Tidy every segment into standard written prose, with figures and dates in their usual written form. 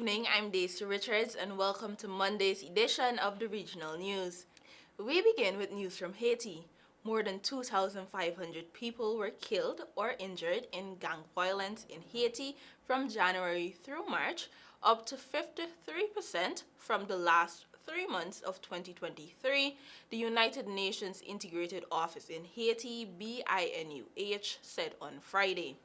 evening, I'm Daisy Richards and welcome to Monday's edition of the Regional News. We begin with news from Haiti. More than 2,500 people were killed or injured in gang violence in Haiti from January through March, up to 53% from the last 3 months of 2023, the United Nations Integrated Office in Haiti, BINUH, said on Friday.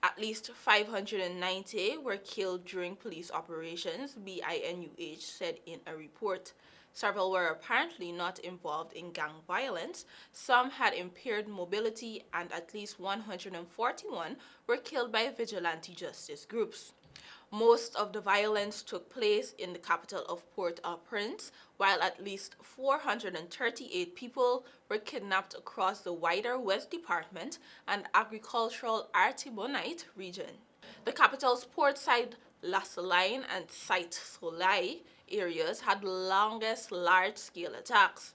At least 590 were killed during police operations, BINUH said in a report. Several were apparently not involved in gang violence, some had impaired mobility, and at least 141 were killed by vigilante justice groups. Most of the violence took place in the capital of Port-au-Prince, while at least 438 people were kidnapped across the wider West Department and agricultural Artibonite region. The capital's port-side La Saline and Site Soleil areas had the longest large-scale attacks.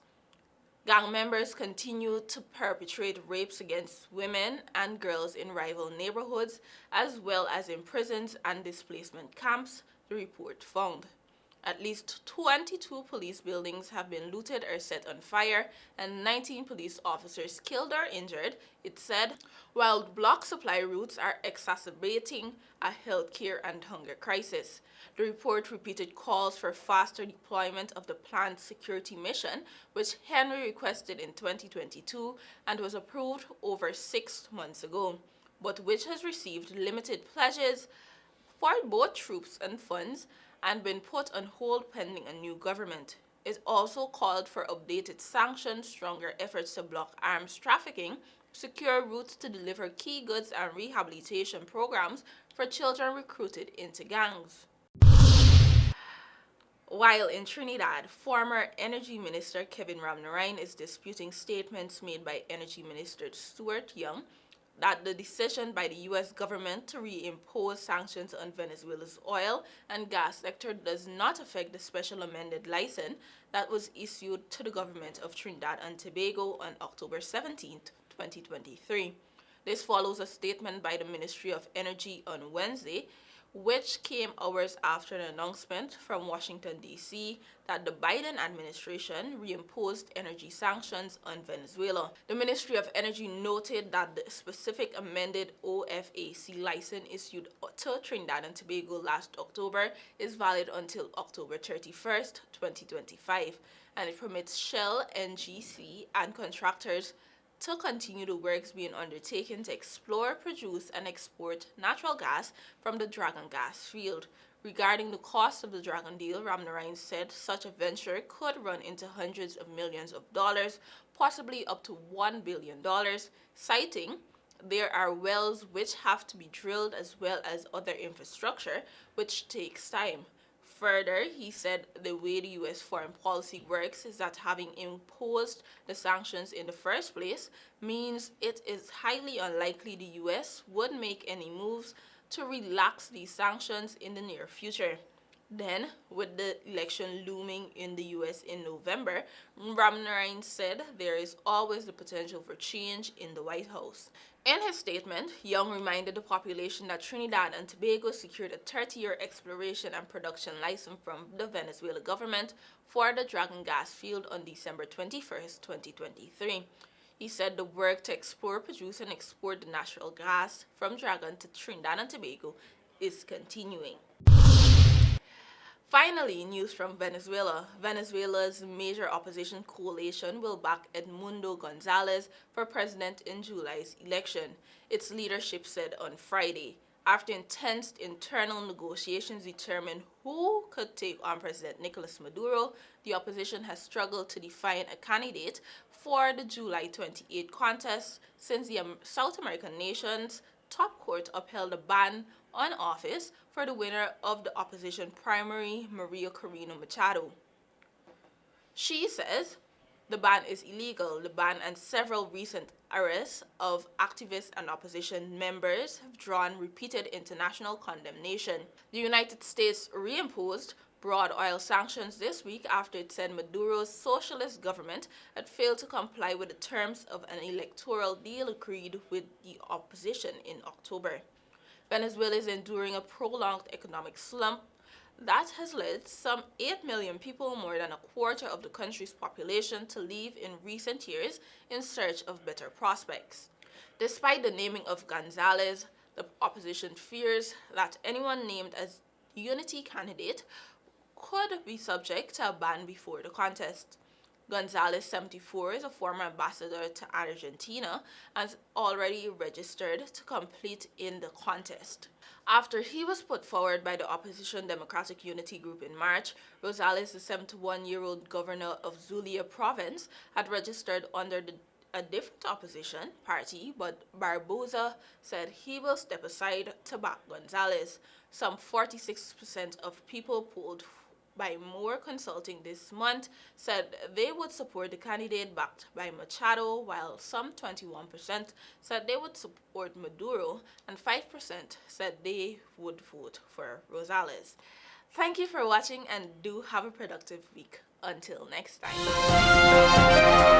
Gang members continued to perpetrate rapes against women and girls in rival neighborhoods, as well as in prisons and displacement camps, the report found. At least 22 police buildings have been looted or set on fire, and 19 police officers killed or injured, it said, while block supply routes are exacerbating a healthcare and hunger crisis. The report repeated calls for faster deployment of the planned security mission, which Henry requested in 2022 and was approved over 6 months ago, but which has received limited pledges for both troops and funds and been put on hold pending a new government. It also called for updated sanctions, stronger efforts to block arms trafficking, secure routes to deliver key goods, and rehabilitation programs for children recruited into gangs. While in Trinidad, former Energy Minister Kevin Ramnarine is disputing statements made by Energy Minister Stuart Young that the decision by the U.S. government to reimpose sanctions on Venezuela's oil and gas sector does not affect the special amended license that was issued to the government of Trinidad and Tobago on October 17, 2023. This follows a statement by the Ministry of Energy on Wednesday, which came hours after an announcement from Washington, D.C., that the Biden administration reimposed energy sanctions on Venezuela. The Ministry of Energy noted that the specific amended OFAC license issued to Trinidad and Tobago last October is valid until October 31st, 2025, and it permits Shell, NGC, and contractors to continue the works being undertaken to explore, produce, and export natural gas from the Dragon gas field. Regarding the cost of the Dragon deal, Ramnarine said such a venture could run into hundreds of millions of dollars, possibly up to $1 billion, citing there are wells which have to be drilled as well as other infrastructure, which takes time. Further, he said the way the U.S. foreign policy works is that having imposed the sanctions in the first place means it is highly unlikely the U.S. would make any moves to relax these sanctions in the near future. Then, with the election looming in the U.S. in November, Ramnarine said there is always the potential for change in the White House. In his statement, Young reminded the population that Trinidad and Tobago secured a 30-year exploration and production license from the Venezuela government for the Dragon gas field on December 21, 2023. He said the work to explore, produce, and export the natural gas from Dragon to Trinidad and Tobago is continuing. Finally, news from Venezuela. Venezuela's major opposition coalition will back Edmundo Gonzalez for president in July's election, its leadership said on Friday. After intense internal negotiations determined who could take on President Nicolas Maduro, the opposition has struggled to define a candidate for the July 28 contest since the South American nation's top court upheld a ban on office for the winner of the opposition primary, Maria Corina Machado. She says the ban is illegal. The ban and several recent arrests of activists and opposition members have drawn repeated international condemnation. The United States reimposed broad oil sanctions this week after it said Maduro's socialist government had failed to comply with the terms of an electoral deal agreed with the opposition in October. Venezuela is enduring a prolonged economic slump That has led some 8 million people, more than a quarter of the country's population, to leave in recent years in search of better prospects. Despite the naming of Gonzalez, the opposition fears that anyone named as unity candidate could be subject to a ban before the contest. Gonzalez, 74, is a former ambassador to Argentina and is already registered to compete in the contest. After he was put forward by the opposition Democratic Unity Group in March, Rosales, the 71-year-old governor of Zulia province, had registered under a different opposition party, but Barboza said he will step aside to back Gonzalez. Some 46% of people polled by Moore Consulting this month said they would support the candidate backed by Machado, while some 21% said they would support Maduro, and 5% said they would vote for Rosales. Thank you for watching and do have a productive week. Until next time.